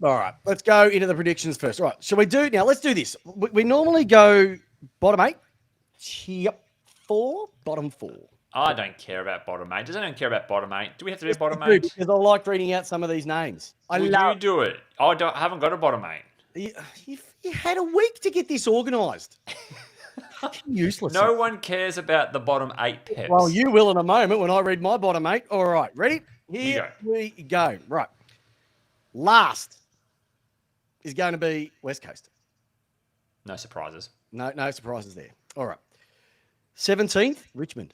All right, let's go into the predictions first. All right, shall we do now? Let's do this. We normally go bottom 8, top 4, bottom 4. I don't care about bottom 8. Does anyone care about bottom 8? Do we have to do bottom I do, 8? because I like reading out some of these names. You do it. I haven't got a bottom 8. You had a week to get this organised. Useless. No one cares about the bottom 8, Peps. Well, you will in a moment when I read my bottom 8. All right, ready? Here we go. Right. Last is going to be West Coast. No surprises. No surprises there. All right. 17th, Richmond.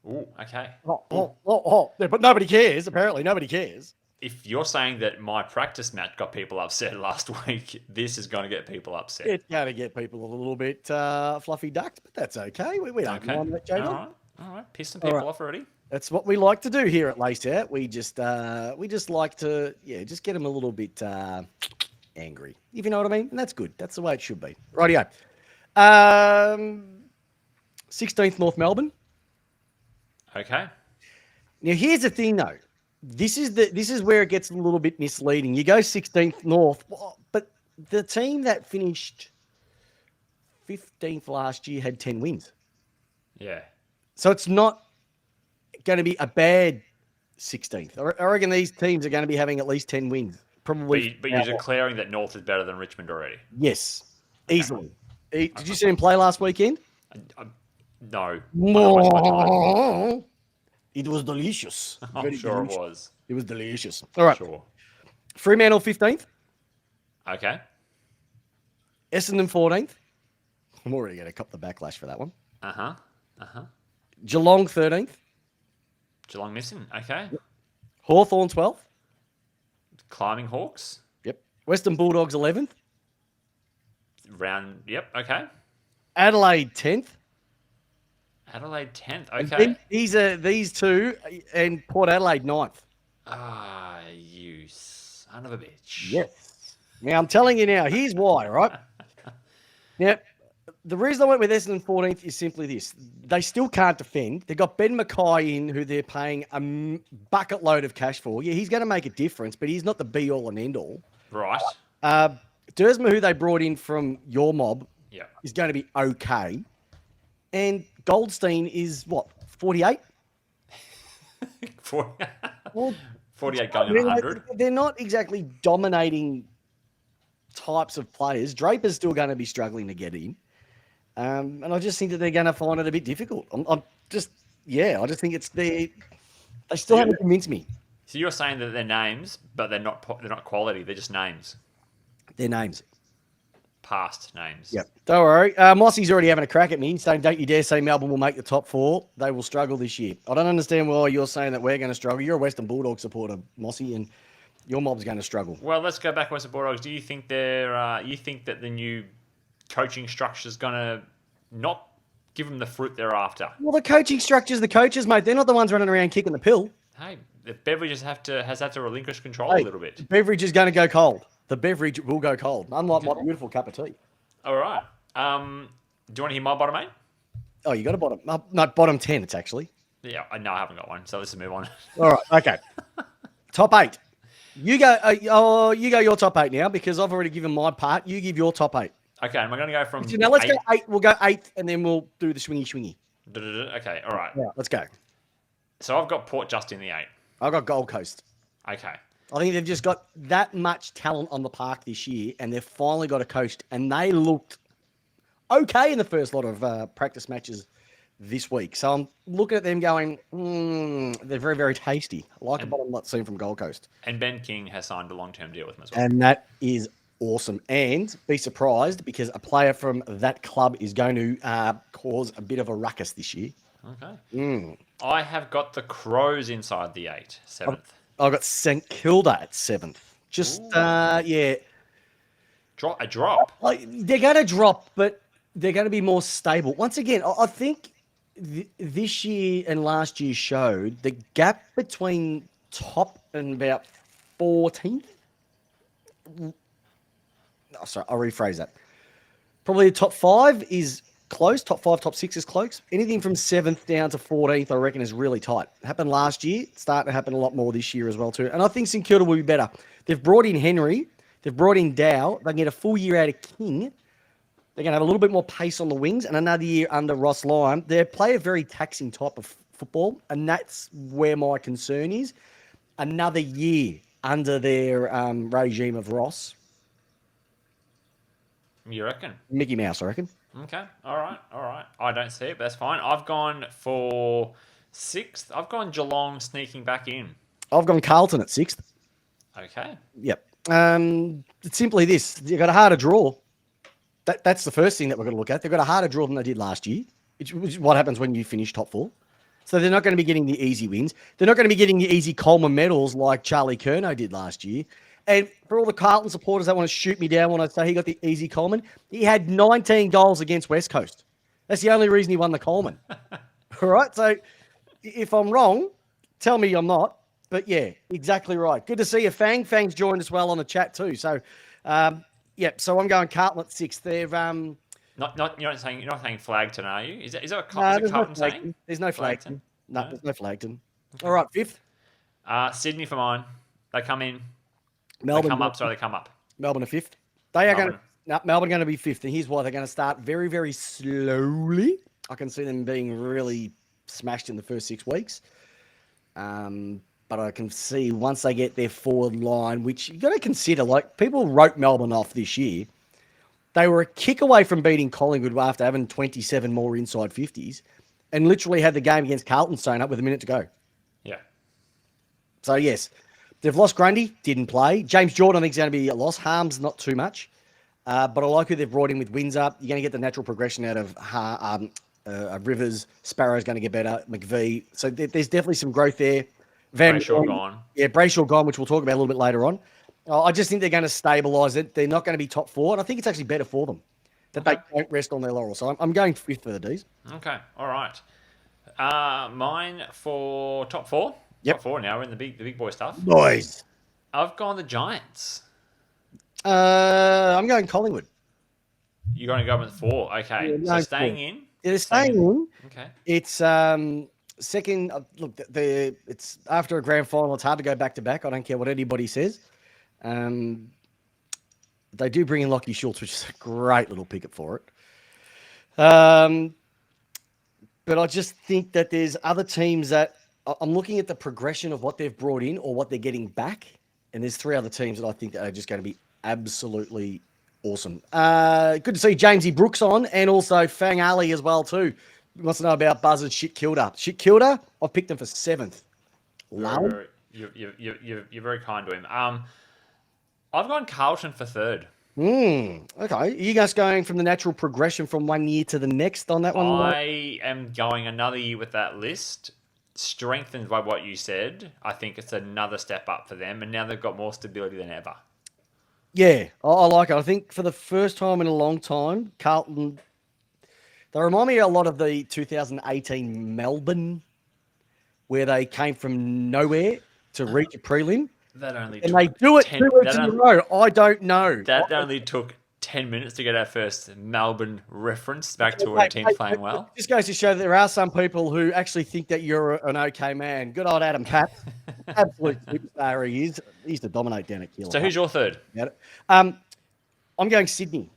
Ooh, okay. Yeah, but nobody cares, apparently. Nobody cares. If you're saying that my practice match got people upset last week, this is going to get people upset. It's going to get people a little bit fluffy ducked, but that's okay. We don't mind that, Jay. All right. Piss some people off already. That's what we like to do here at Laced Out. We just like to, just get them a little bit angry, if you know what I mean. And that's good. That's the way it should be. Rightio. 16th, North Melbourne. Okay. Now, here's the thing, though. This is where it gets a little bit misleading. You go 16th North, but the team that finished 15th last year had 10 wins. Yeah. So it's not going to be a bad 16th. I reckon these teams are going to be having at least 10 wins. Probably. But you're declaring that North is better than Richmond already? Yes. Easily. Did you see him play last weekend? No. It was delicious. I'm sure it was. It was delicious. All right. Sure. Fremantle 15th. Okay. Essendon 14th. I'm already going to cop the backlash for that one. Uh-huh. Geelong 13th. Geelong missing. Okay. Hawthorn 12th. Climbing Hawks. Yep. Western Bulldogs 11th. Yep. Okay. Adelaide 10th. Adelaide 10th. Okay. These two, and Port Adelaide 9th. You son of a bitch. Yes. Now, I'm telling you now, here's why, right? Now, the reason I went with Essendon 14th is simply this. They still can't defend. They've got Ben Mackay in, who they're paying a bucket load of cash for. Yeah, he's going to make a difference, but he's not the be-all and end-all. Right. Dersma, who they brought in from your mob, Yeah. is going to be okay. And Goldstein is, 48? 48 Well, going on 100. They're not exactly dominating types of players. Draper's still going to be struggling to get in. And I just think that they're going to find it a bit difficult. I just think they still haven't convinced me. So you're saying that they're names, but they're not quality. They're just names. Their names. Past names. Yep. Don't worry. Mossy's already having a crack at me, saying, don't you dare say Melbourne will make the top 4. They will struggle this year. I don't understand why you're saying that we're going to struggle. You're a Western Bulldog supporter, Mossy, and your mob's going to struggle. Well, let's go back to Western Bulldogs. Do you think you think that the new coaching structure is going to not give them the fruit they're after? Well, the coaching structure's the coaches, mate. They're not the ones running around kicking the pill. Hey, the beverage has had to relinquish control a little bit. The beverage is going to go cold. The beverage will go cold, unlike my beautiful cup of tea. All right. Do you want to hear my bottom 8? Oh, you got a bottom? No, bottom 10, it's actually. Yeah, no, I haven't got one, so let's move on. All right, okay. Top 8. You go your top 8 now, because I've already given my part. You give your top 8. Okay, am I going to go from Now, let's go 8. We'll go 8th, and then we'll do the swingy. Okay, all right. Yeah, let's go. So I've got Port just in the 8. I've got Gold Coast. Okay. I think they've just got that much talent on the park this year, and they've finally got a coach, and they looked okay in the first lot of practice matches this week. So I'm looking at them going, they're very, very tasty. I like what I'm seeing from Gold Coast. And Ben King has signed a long-term deal with them as well. And that is awesome. And be surprised, because a player from that club is going to cause a bit of a ruckus this year. Okay. I have got the Crows inside the 8, 7th. I've got St Kilda at 7th. Just, yeah. A drop? They're going to drop, but they're going to be more stable. Once again, I think this year and last year showed the gap between top and about 14th. Oh, sorry, I'll rephrase that. Probably the top 5 is close. Top 5, top 6 is close. Anything from 7th down to 14th, I reckon, is really tight. It happened last year. It's starting to happen a lot more this year as well, too. And I think St Kilda will be better. They've brought in Henry. They've brought in Dow. They can get a full year out of King. They're going to have a little bit more pace on the wings and another year under Ross Lyon. They play a very taxing type of football, and that's where my concern is. Another year under their regime of Ross. You reckon? Mickey Mouse, I reckon. Okay. All right. I don't see it, but that's fine. I've gone for 6th. I've gone Geelong sneaking back in. I've gone Carlton at 6th. Okay. Yep. It's simply this. You've got a harder draw. That's the first thing that we're going to look at. They've got a harder draw than they did last year, which is what happens when you finish top 4. So they're not going to be getting the easy wins. They're not going to be getting the easy Coleman medals like Charlie Curnow did last year. And for all the Carlton supporters that want to shoot me down when I say he got the easy Coleman, he had 19 goals against West Coast. That's the only reason he won the Coleman. All right? So if I'm wrong, tell me I'm not. But yeah, exactly right. Good to see you, Fang. Fang's joined us well on the chat too. So, so I'm going Carlton at 6th. They're you're not saying Flagton, are you? Is that a there's Carlton no saying? There's no Flagton. No, there's no Flagton. Okay. All right, 5th. Sydney for mine. They come in. Melbourne. They come up. Sorry, they come up. Melbourne are 5th. They are Melbourne are going to be 5th, and here's why. They're going to start very, very slowly. I can see them being really smashed in the first 6 weeks. But I can see once they get their forward line, which you got to consider, like people wrote Melbourne off this year. They were a kick away from beating Collingwood after having 27 more inside 50s and literally had the game against Carlton sewn up with a minute to go. Yeah. So, yes, they've lost Grundy, didn't play. James Jordan, I think, is going to be a loss. Harm's not too much. But I like who they've brought in with Windsor. You're going to get the natural progression out of Rivers. Sparrow's going to get better. McVee. So there's definitely some growth there. Brayshaw gone. Yeah, Brayshaw gone, which we'll talk about a little bit later on. I just think they're going to stabilise it. They're not going to be top 4, and I think it's actually better for them that they don't rest on their laurels. So I'm going 5th for the D's. Okay, all right. Mine for top 4. Yep. Top 4 now. We're in the big boy stuff. Boys. I've gone the Giants. I'm going Collingwood. You're going to go with 4. Okay, Yeah, so staying in. Yeah, they're staying in. Okay. It's second. Look, it's after a grand final. It's hard to go back to back. I don't care what anybody says. They do bring in Lockie Schultz, which is a great little picket for it. But I just think that there's other teams that I'm looking at the progression of what they've brought in or what they're getting back. And there's 3 other teams that I think that are just going to be absolutely awesome. Good to see Jamesy Brooks on and also Fang Ali as well too. He wants to know about Buzzard's Shit Kilda. Shit Kilda, I've picked them for 7th. You're very kind to him. I've gone Carlton for 3rd. Okay. Are you guys going from the natural progression from one year to the next on that one? I am going another year with that list. Strengthened by what you said. I think it's another step up for them, and now they've got more stability than ever. Yeah, I like it. I think for the first time in a long time, Carlton, they remind me a lot of the 2018 Melbourne, where they came from nowhere to reach a prelim. That only and took they do it 10, 2 weeks in a row. I don't know. That only took 10 minutes to get our first Melbourne reference back to a team playing well. It just goes to show that there are some people who actually think that you're an okay man. Good old Adam Pat. Absolute superstar he is. He used to dominate down at Keeler. So who's your 3rd? I'm going Sydney.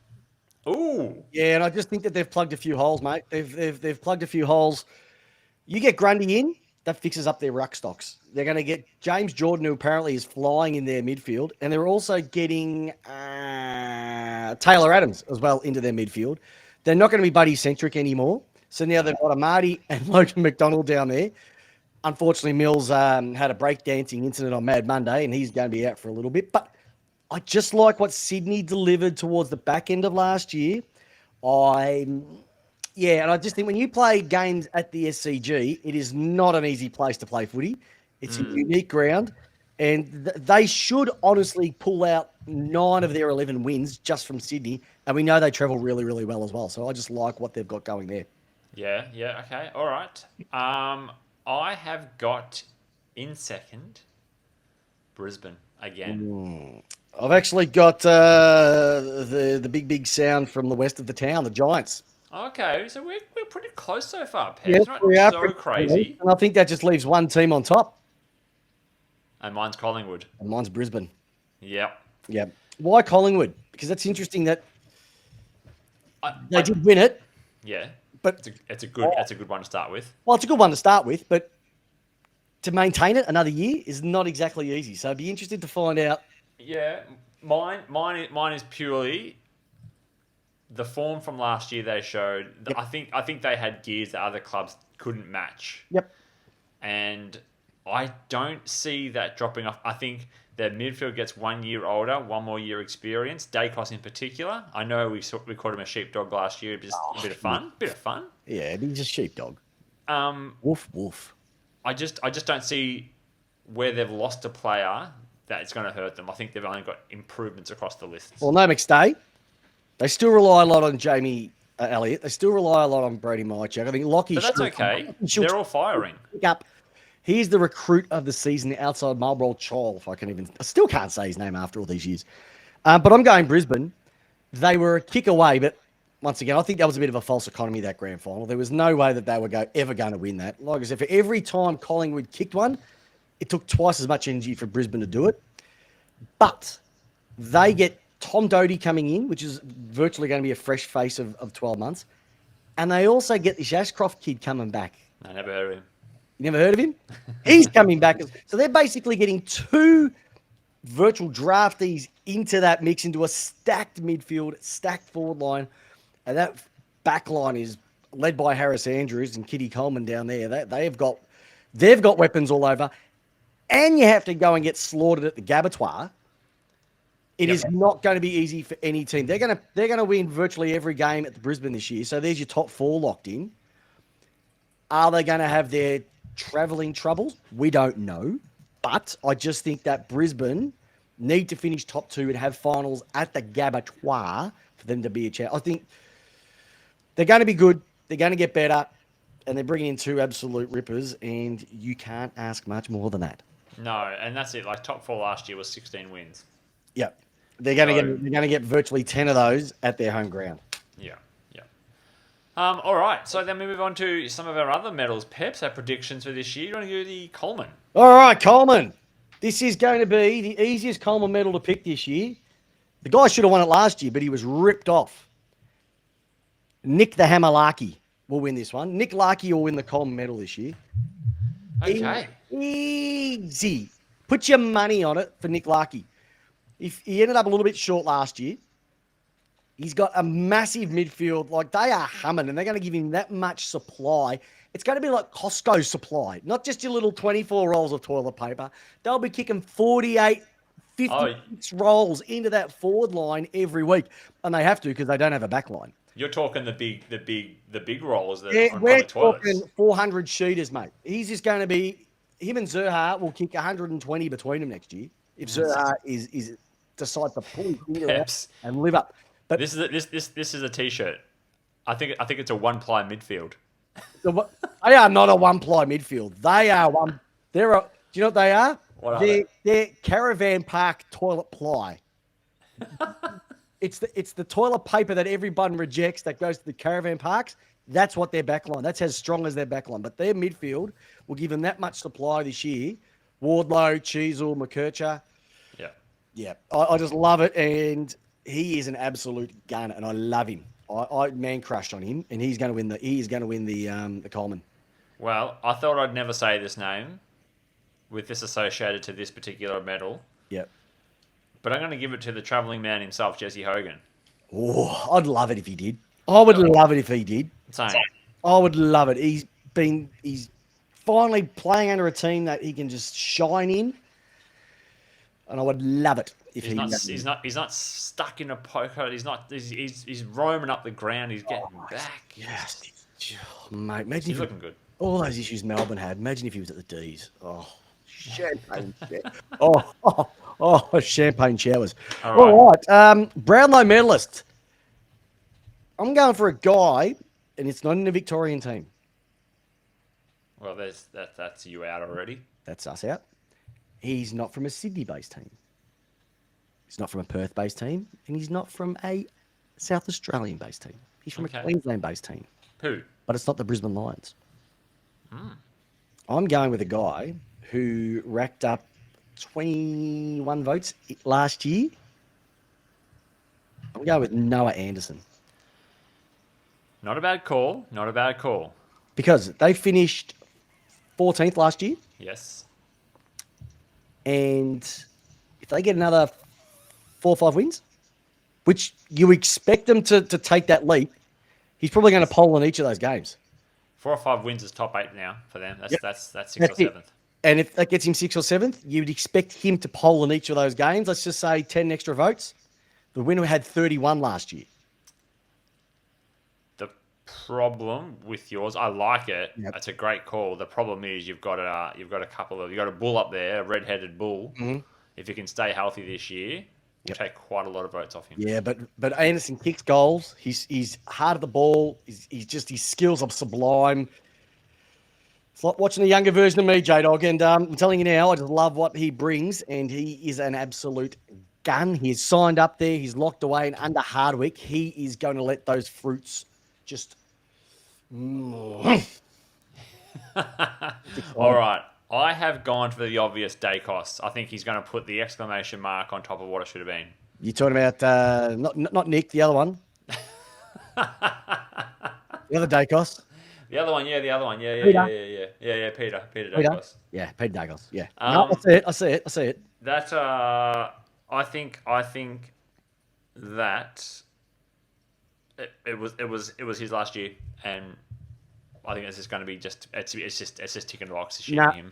Ooh. Yeah, and I just think that they've plugged a few holes, mate. They've plugged a few holes. You get Grundy in, that fixes up their ruck stocks. They're going to get James Jordan, who apparently is flying in their midfield, and they're also getting Taylor Adams as well into their midfield. They're not going to be buddy-centric anymore. So now they've got a Marty and Logan McDonald down there. Unfortunately, Mills had a breakdancing incident on Mad Monday, and he's going to be out for a little bit. But I just like what Sydney delivered towards the back end of last year. And I just think when you play games at the SCG, it is not an easy place to play footy. It's a unique ground, and they should honestly pull out 9 of their 11 wins just from Sydney, and we know they travel really, really well as well. So I just like what they've got going there. Yeah, okay, all right. I have got in 2nd Brisbane again. I've actually got the big sound from the west of the town, the Giants. Okay, so we're pretty close so far, Pep. Yes, It's not we are so pretty crazy. And I think that just leaves one team on top. And mine's Collingwood. And mine's Brisbane. Yep. Yeah. Why Collingwood? Because that's interesting that they I, did win it, yeah. but It's a good one to start with. well, it's a good one to start with, but to maintain it another year is not exactly easy. So I'd be interested to find out. Yeah. Mine is purely the form from last year they showed. Yep. I think they had gears that other clubs couldn't match. Yep. And I don't see that dropping off. I think their midfield gets 1 year older, one more year experience. Dacos in particular. I know we called him a sheepdog last year, just a bit of fun. Yeah, he's a sheepdog. Um, Woof woof. I just don't see where they've lost a player that it's going to hurt them. I think they've only got improvements across the lists. Well, no McStay. They still rely a lot on Jamie Elliott. They still rely a lot on Brody Mychuk. I think Lockie. But that's okay. They're all firing. Up. He's the recruit of the season outside Marlborough Chol, if I still can't say his name after all these years. But I'm going Brisbane. They were a kick away, but once again, I think that was a bit of a false economy, that grand final. There was no way that they were ever going to win that. Like I said, for every time Collingwood kicked one, it took twice as much energy for Brisbane to do it. But they get Tom Doty coming in, which is virtually going to be a fresh face of 12 months. And they also get this Ashcroft kid coming back. I never heard of him. You never heard of him? He's coming back. So they're basically getting two virtual draftees into that mix, into a stacked midfield, stacked forward line. And that back line is led by Harris Andrews and Kitty Coleman down there. They've got weapons all over. And you have to go and get slaughtered at the Gabatoir. It is not going to be easy for any team. They're going to win virtually every game at the Brisbane this year. So there's your top four locked in. Are they going to have their travelling troubles? We don't know. But I just think that Brisbane need to finish top two and have finals at the Gabatoir for them to be a chance. I think they're going to be good. They're going to get better. And they're bringing in two absolute rippers. And you can't ask much more than that. No, and that's it. Like top four last year was 16 wins. Yep. They're going to get virtually 10 of those at their home ground. Yeah. All right, so then we move on to some of our other medals. Peps, our predictions for this year. You want to do the Coleman? All right, Coleman. This is going to be the easiest Coleman medal to pick this year. The guy should have won it last year, but he was ripped off. Nick the Hammer Larkey will win this one. Nick Larkey will win the Coleman medal this year. Okay. Easy. Put your money on it for Nick Larkey. If he ended up a little bit short last year, he's got a massive midfield. Like, they are humming, and they're going to give him that much supply. It's going to be like Costco supply, not just your little 24 rolls of toilet paper. They'll be kicking 48, 56 rolls into that forward line every week, and they have to because they don't have a back line. You're talking the big rolls that Yeah, on we're public toilets. talking 400 sheeters, mate. He's just going to be, him and Zerha will kick 120 between them next year if Zerha is decides to pull his finger out and live up. But this is a t-shirt. I think it's a one-ply midfield. They are not a one-ply midfield. They are one. Do you know what they are? What are they're caravan park toilet ply. It's the toilet paper that everyone rejects that goes to the caravan parks. That's what their backline. That's as strong as their backline. But their midfield will give them that much supply this year. Wardlow, Cheezel, McKercher. Yeah. I just love it, and he is an absolute gun, and I love him. I man crushed on him, and he's going to win the Coleman. Well, I thought I'd never say this name with this associated to this particular medal. Yep. But I'm going to give it to the travelling man himself, Jesse Hogan. Oh, I'd love it if he did. I would love it if he did. Same. I would love it. He's finally playing under a team that he can just shine in. And I would love it if he's not stuck in a poker. He's roaming up the ground. He's getting back. Yes, mate. Imagine he's looking good. All those issues Melbourne had. Imagine if he was at the D's. Oh, champagne. Champagne showers. All right. Brownlow medalist. I'm going for a guy, and it's not in the Victorian team. Well, that's you out already. That's us out. He's not from a Sydney-based team. He's not from a Perth-based team. And he's not from a South Australian-based team. He's from a Queensland-based team. Who? But it's not the Brisbane Lions. I'm going with a guy who racked up 21 votes last year. I'm going with Noah Anderson Not a bad call. Not a bad call. because they finished 14th last year. Yes. And if they get another 4 or 5 wins, which you expect them to take that leap, he's probably going to poll in each of those games. 4 or 5 wins is top 8 now for them. That's Yep. that's 6 or That's it. 7th. And if that gets him 6th or 7th, you'd expect him to poll in each of those games. Let's just say 10 extra votes. The winner had 31 last year. The problem with yours, I like it. Yep. That's a great call. The problem is you've got a bull up there, a red-headed bull. Mm-hmm. If he can stay healthy this year, we'll Yep. take quite a lot of votes off him. Yeah, but Anderson kicks goals. He's hard at the ball. His skills are sublime. It's like watching a younger version of me, J-Dog. And I'm telling you now, I just love what he brings, and he is an absolute gun. He's signed up there. He's locked away, and under Hardwick, he is going to let those fruits just... All right. I have gone for the obvious Dacos. I think he's going to put the exclamation mark on top of what it should have been. You're talking about not Nick, the other one. The other Dacos. The other one, yeah, the other one. Yeah, Peter Peter? Dacos. Yeah, Peter Dacos. Yeah. No, I see it. That I think that it was his last year, and I think it's just going to be it's just ticking the box this year No, for him.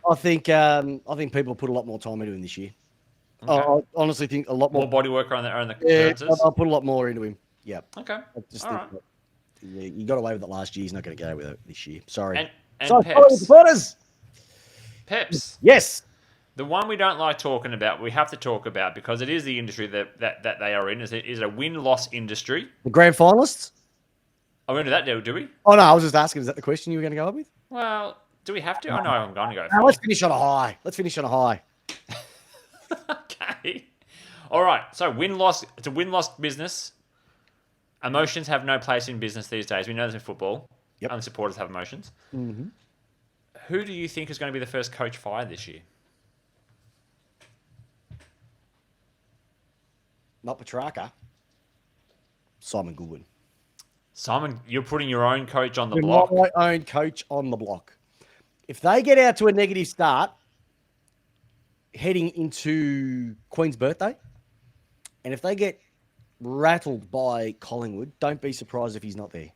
I think people put a lot more time into him this year. Okay. I honestly think a lot more. More body work on the Yeah, appearances. I'll put a lot more into him. Yeah. Okay. I just All think right. that, yeah, you got away with it last year. He's not going to go with it this year. Sorry. And Sorry, Peps. supporters. Peps. Yes. The one we don't like talking about, we have to talk about because it is the industry that they are in. Is a win-loss industry. The grand finalists. Are we going to do that, do we? Oh no, I was just asking. Is that the question you were going to go up with? Well, do we have to? I know I'm going to go. No, let's finish on a high. Okay. All right. So win-loss. It's a win-loss business. Emotions have no place in business these days. We know this in football. Yep. Only supporters have emotions. Mm-hmm. Who do you think is going to be the first coach fired this year? Not Petrarca. Simon Goodwin. Simon, you're putting your own coach on the You're block. my own coach on the block. If they get out to a negative start, heading into Queen's birthday, and if they get rattled by Collingwood, don't be surprised if he's not there.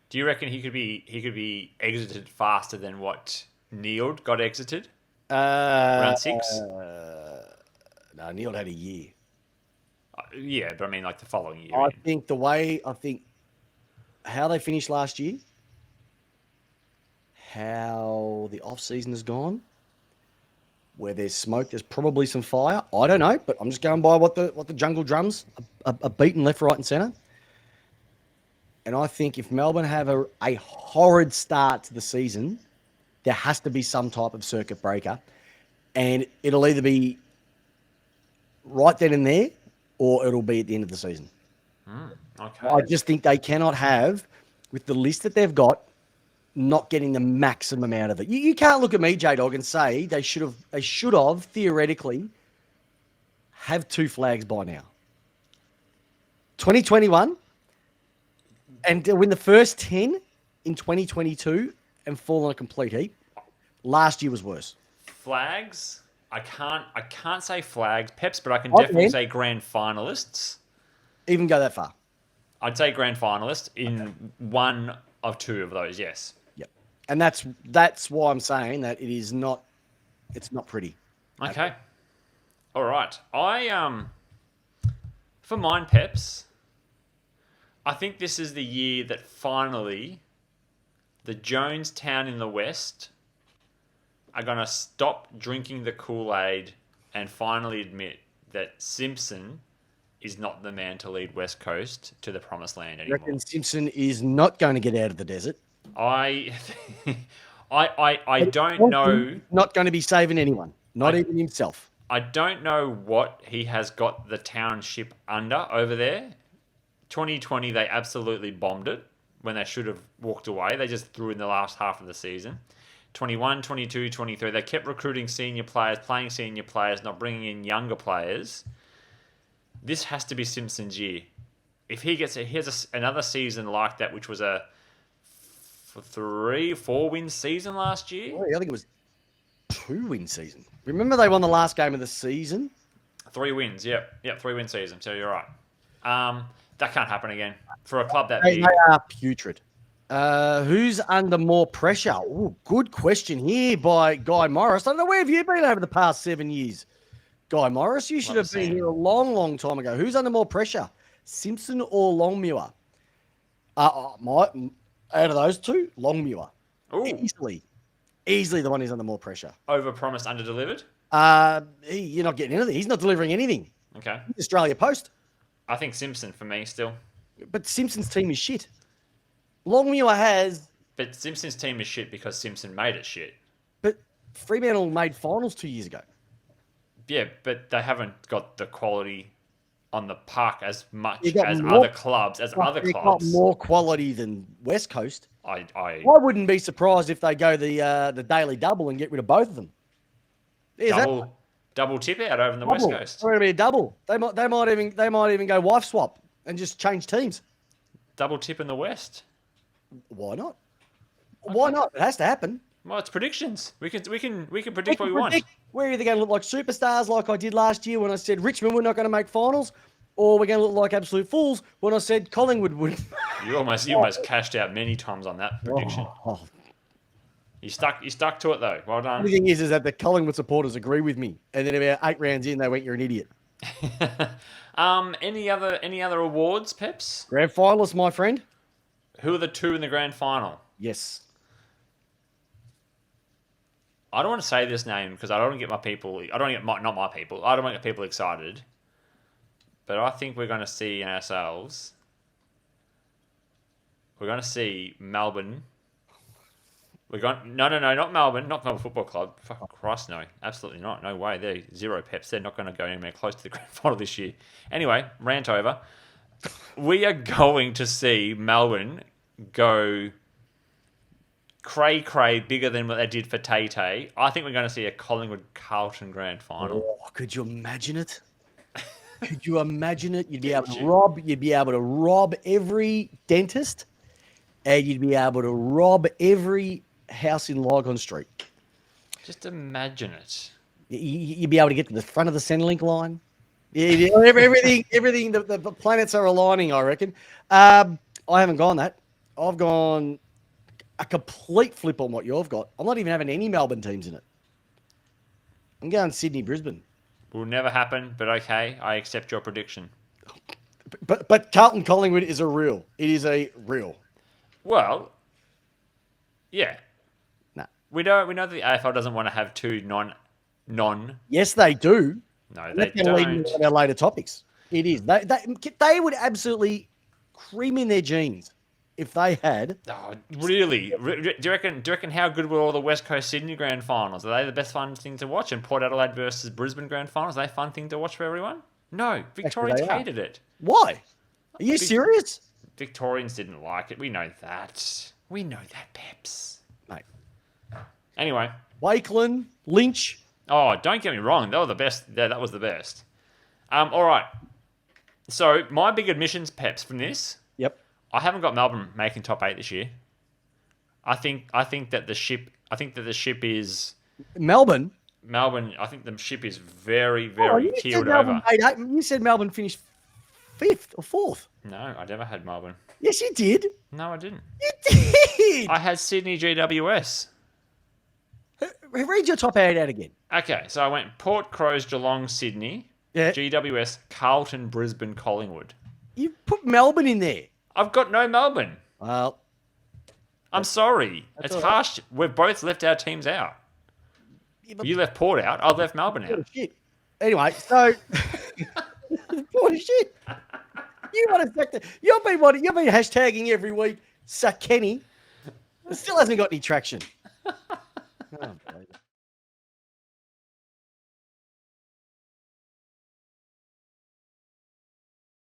Do you reckon he could be exited faster than what Neil got exited? Round 6? No, Neil had a year. Yeah, but I mean like the following year. I think how they finished last year, how the off-season has gone, where there's smoke, there's probably some fire. I don't know, but I'm just going by what the jungle drums are beating left, right, and centre. And I think if Melbourne have a horrid start to the season, there has to be some type of circuit breaker. And it'll either be right then and there, or it'll be at the end of the season. Okay. I just think they cannot have, with the list that they've got, not getting the maximum amount of it. You can't look at me, J-Dog, and say they should have theoretically have 2 flags by now. 2021, and to win the first 10 in 2022 and fall on a complete heap. Last year was worse. Flags? I can't say flags, Peps, but I can I definitely can. say grand finalists. Even go that far. I'd say grand finalist in one of 2 of those, yes. Yep. And that's why I'm saying that it's not pretty. Okay. All right. For mine, Peps, I think this is the year that finally the Jonestown in the West are going to stop drinking the Kool-Aid and finally admit that Simpson is not the man to lead West Coast to the promised land I anymore. reckon Simpson is not going to get out of the desert. I don't know. Not going to be saving anyone, not even himself. I don't know what he has got the township under over there. 2020, they absolutely bombed it when they should have walked away. They just threw in the last half of the season. 21, 22, 23. They kept recruiting senior players, playing senior players, not bringing in younger players. This has to be Simpson's year. If he has another season like that, which was a 4-win season last year. Oh, I think it was 2-win season. Remember they won the last game of the season? 3 wins, yep, 3-win season. So you're right. That can't happen again for a club that They big. are putrid. Who's under more pressure? Ooh, good question here by Guy Morris. I don't know, where have you been over the past 7 years? Guy Morris, you should have been here a long, long time ago. Who's under more pressure? Simpson or Longmuir? Out of those two, Longmuir. Ooh. Easily the one who's under more pressure. Overpromised, underdelivered? You're not getting anything. He's not delivering anything. Okay. He's Australia Post. I think Simpson for me still. But Simpson's team is shit. Longmuir has... But Simpson's team is shit because Simpson made it shit. But Fremantle made finals 2 years ago. Yeah, but they haven't got the quality on the park as much They've got as more- other clubs. They've got more quality than West Coast. I wouldn't be surprised if they go the daily double and get rid of both of them. double tip out over in the West Coast. It's going to be a double. They might even go wife swap and just change teams. Double tip in the West. Why not? Why not? It has to happen. Well, it's predictions. We can predict what we want. We're either going to look like superstars like I did last year when I said Richmond were not going to make finals, or we're going to look like absolute fools when I said Collingwood would. You almost cashed out many times on that prediction. You stuck to it though. Well done. The thing is that the Collingwood supporters agree with me, and then about 8 rounds in, they went, "You're an idiot." Any other awards, Peps? Grand finalists, my friend. Who are the two in the grand final? Yes. I don't want to say this name because I don't want to get my people. I don't want to get not my people. I don't want to get people excited. But I think we're going to see in ourselves. We're going to see Melbourne. No, not Melbourne, not Melbourne Football Club. Fuck Christ, no, absolutely not. No way. They're zero peps. They're not going to go anywhere close to the grand final this year. Anyway, rant over. We are going to see Melbourne go cray bigger than what they did for Tay. I think we're going to see a Collingwood Carlton grand final. Oh, could you imagine it? Could you imagine it? You'd be able to rob every dentist, and you'd be able to rob every house in Lygon Street. Just imagine it. You'd be able to get to the front of the Centrelink line. Yeah, everything. The planets are aligning, I reckon. I haven't gone that. I've gone a complete flip on what you've got. I'm not even having any Melbourne teams in it. I'm going Sydney, Brisbane. Will never happen, but okay, I accept your prediction. But Carlton Collingwood is a real. It is a real. Well, yeah. No. We know that the AFL doesn't want to have two non. Yes, they do. No, they don't. Lead into one of our later topics. It is. They would absolutely cream in their jeans if they had. Oh, really? Do you reckon how good were all the West Coast Sydney grand finals? Are they the best fun thing to watch? And Port Adelaide versus Brisbane grand finals, are they a fun thing to watch for everyone? No, Victorians hated it. Why? Are you serious? Victorians didn't like it. We know that. Peps. Mate. Anyway. Wakeland, Lynch. Oh, don't get me wrong. They were the best. That was the best. All right. So, my big admissions, Peps, from this. Yep. I haven't got Melbourne making top 8 this year. I think that the ship is Melbourne. I think the ship is very, very keeled over. You said Melbourne finished 5th or 4th. No, I never had Melbourne. Yes, you did. No, I didn't. You did. I had Sydney GWS. Read your top 8 out again. Okay, so I went Port, Crows, Geelong, Sydney, GWS, Carlton, Brisbane, Collingwood. You put Melbourne in there. I've got no Melbourne. Well, I'm sorry. It's harsh. We've both left our teams out. Yeah, you left Port out. I left Melbourne out. Shit. Anyway, so what is shit? You want to sack you've been hashtagging every week. Sack Kenny. It still hasn't got any traction. Oh,